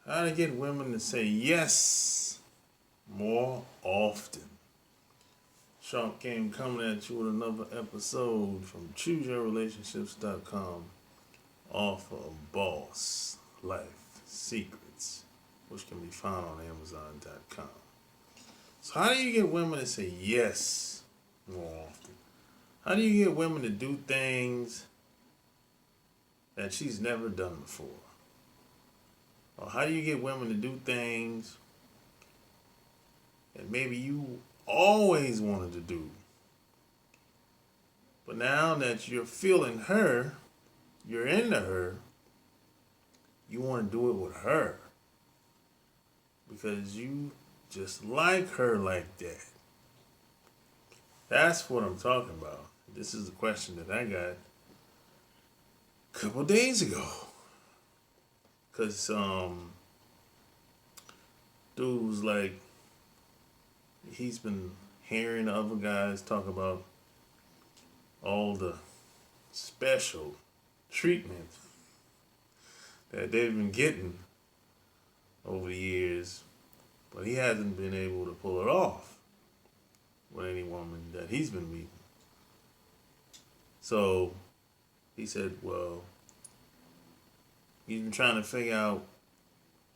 How to get women to say yes more often. Sharp Game coming at you with another episode from ChooseYourRelationships.com, author of Boss Life Secrets, which can be found on Amazon.com. So how do you get women to say yes more often? How do you get women to do things that she's never done before? Or how do you get women to do things that maybe you always wanted to do, but now that you're feeling her, you're into her, you want to do it with her because you just like her like that? That's what I'm talking about. This is the question that I got a couple days ago. Because dude was like, he's been hearing other guys talk about all the special treatment that they've been getting over the years, but he hasn't been able to pull it off with any woman that he's been meeting. So he said, well, he's been trying to figure out,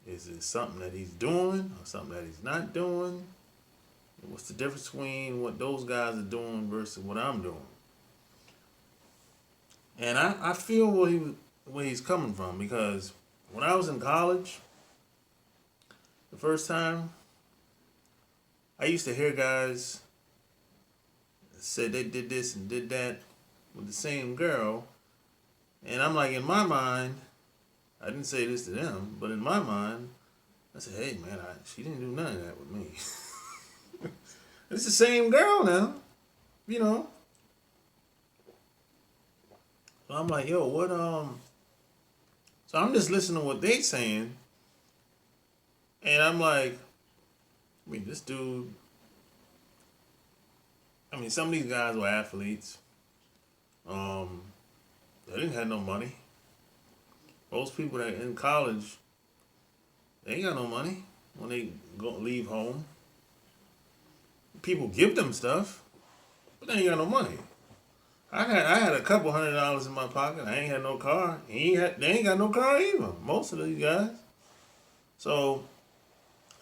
is it something that he's doing or something that he's not doing? What's the difference between what those guys are doing versus what I'm doing? And I feel where he's coming from, because when I was in college, the first time, I used to hear guys say they did this and did that with the same girl, and I'm like, in my mind, I didn't say this to them, but in my mind, I said, hey man, she didn't do none of that with me. It's the same girl now, you know. So I'm like, yo, what so I'm just listening to what they saying, and I'm like, this dude, some of these guys were athletes. They didn't have no money. Most people that in college, they ain't got no money when they leave home. People give them stuff, but they ain't got no money. I had a couple $100 in my pocket. I ain't had no car. They ain't got no car either. Most of these guys. So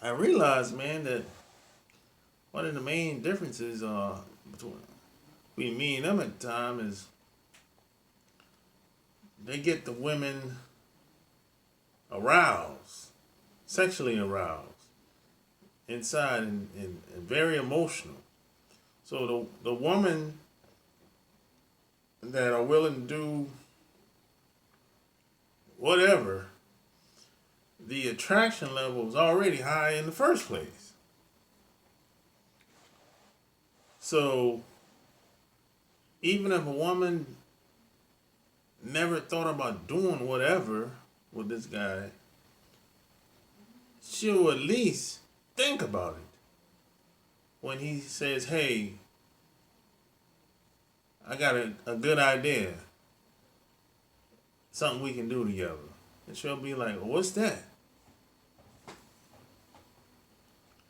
I realized, man, that one of the main differences between me and them at the time is they get the women aroused, sexually aroused, inside and very emotional. So the woman that are willing to do whatever, the attraction level is already high in the first place. So even if a woman never thought about doing whatever with this guy, she'll at least think about it when he says, hey, I got a good idea, something we can do together. And she'll be like, well, what's that?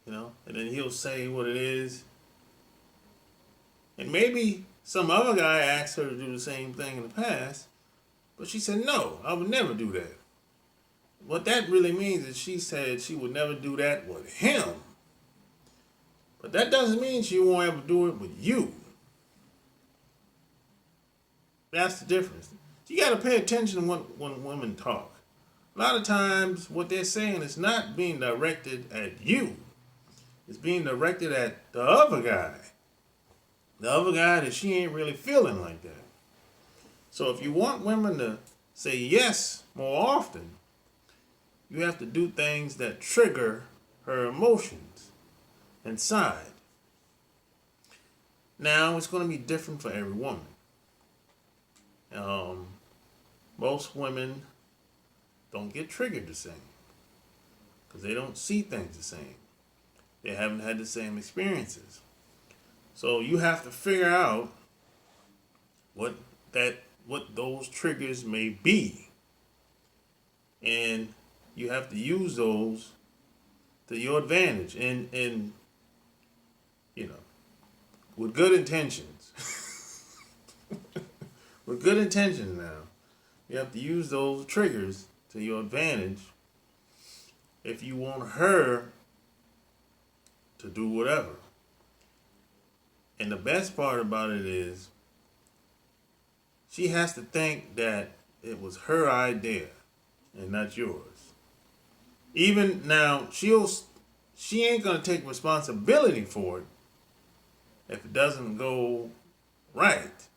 And then he'll say what it is. And maybe some other guy asked her to do the same thing in the past, but she said, no, I would never do that. What that really means is she said she would never do that with him. But that doesn't mean she won't ever do it with you. That's the difference. You got to pay attention when women talk. A lot of times what they're saying is not being directed at you. It's being directed at the other guy. The other guy that she ain't really feeling like that. So if you want women to say yes more often, you have to do things that trigger her emotions inside. Now, it's going to be different for every woman. Most women don't get triggered the same because they don't see things the same. They haven't had the same experiences. So you have to figure out what those triggers may be. And you have to use those to your advantage, and with good intentions. With good intentions now. You have to use those triggers to your advantage if you want her to do whatever. And the best part about it is she has to think that it was her idea and not yours. Even now, she ain't gonna take responsibility for it if it doesn't go right.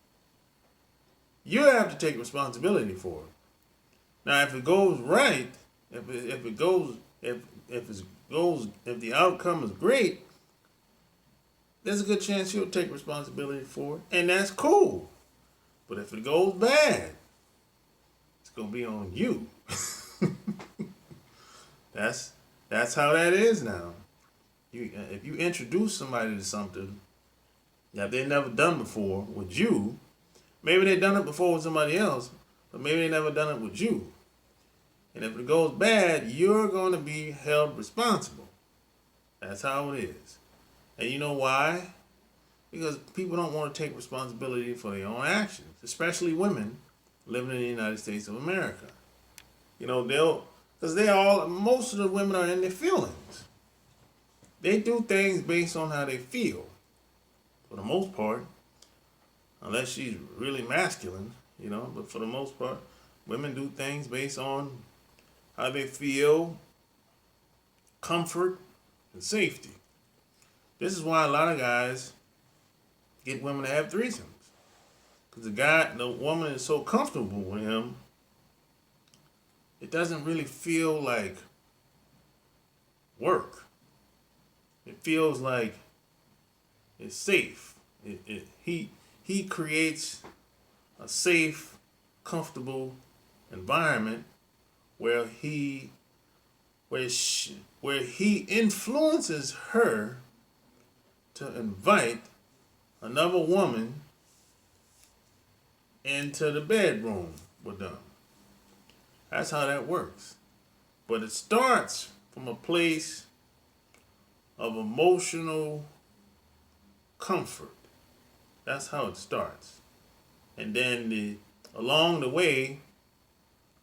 You have to take responsibility for it. Now, if it goes right, if the outcome is great, there's a good chance she'll take responsibility for it, and that's cool. But if it goes bad, it's gonna be on you. That's how that is now. If you introduce somebody to something that they've never done before with you, maybe they've done it before with somebody else, but maybe they've never done it with you. And if it goes bad, you're going to be held responsible. That's how it is. And you know why? Because people don't want to take responsibility for their own actions, especially women living in the United States of America. Because most of the women are in their feelings. They do things based on how they feel, for the most part, unless she's really masculine, but for the most part, women do things based on how they feel, comfort, and safety. This is why a lot of guys get women to have threesomes. Because the woman is so comfortable with him, it doesn't really feel like work. It feels like it's safe. He creates a safe, comfortable environment where he influences her to invite another woman into the bedroom with them. That's how that works. But it starts from a place of emotional comfort. That's how it starts. And then along the way,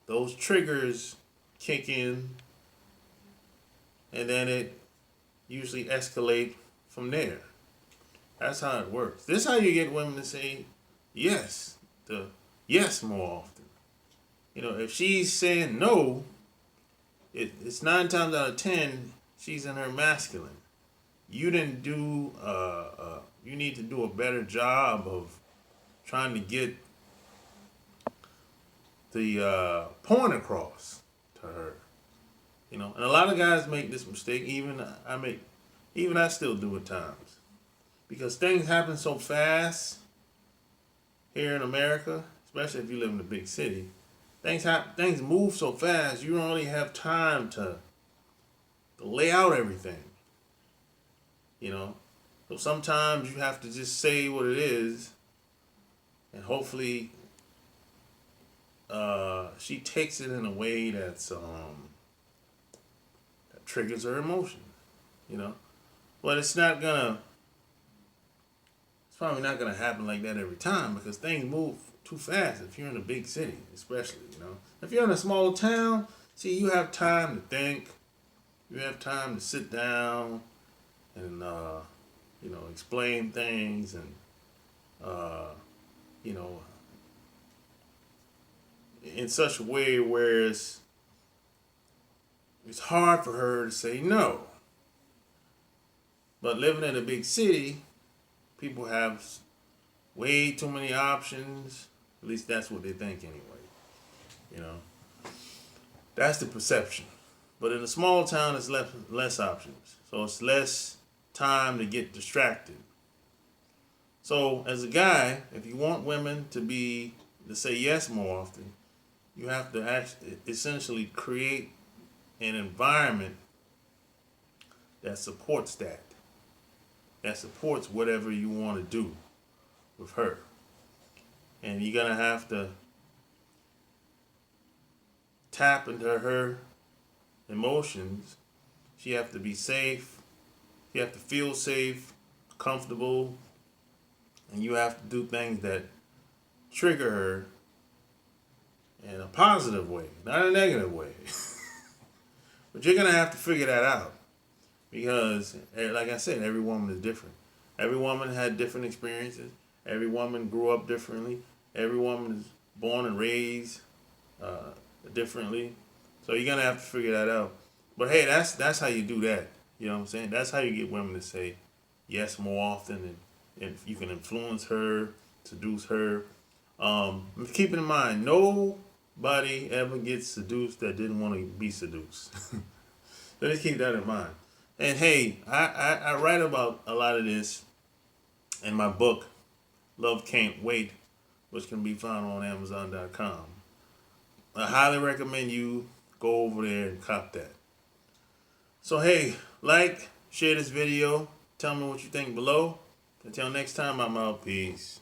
those triggers kick in, and then it usually escalates from there. That's how it works. This is how you get women to say yes, yes more often. If she's saying no, it's 9 times out of 10 she's in her masculine. You didn't do. You need to do a better job of trying to get the point across to her. And a lot of guys make this mistake. Even I still do at times, because things happen so fast here in America, especially if you live in a big city. Things move so fast. You don't really have time to lay out everything. So sometimes you have to just say what it is, and hopefully she takes it in a way that triggers her emotion. But it's probably not gonna happen like that every time, because things move too fast if you're in a big city, especially. If you're in a small town, you have time to think, you have time to sit down and explain things, and in such a way where it's hard for her to say no. But living in a big city, people have way too many options. At least that's what they think anyway. That's the perception. But in a small town, it's less options. So it's less time to get distracted. So as a guy, if you want women to say yes more often, you have to essentially create an environment that supports that. That supports whatever you want to do with her. And you're going to have to tap into her emotions, she have to be safe. She have to feel safe, comfortable, and you have to do things that trigger her in a positive way, not a negative way. But you're gonna have to figure that out because, like I said, every woman is different. Every woman had different experiences. Every woman grew up differently. Every woman is born and raised differently. So you're gonna have to figure that out. But hey, that's how you do that. You know what I'm saying? That's how you get women to say yes more often, and you can influence her, seduce her. Keep in mind, nobody ever gets seduced that didn't want to be seduced. So just keep that in mind. And hey, I write about a lot of this in my book, Love Can't Wait, which can be found on Amazon.com. I highly recommend you go over there and cop that. So hey, like, share this video, tell me what you think below. Until next time, I'm out. Peace.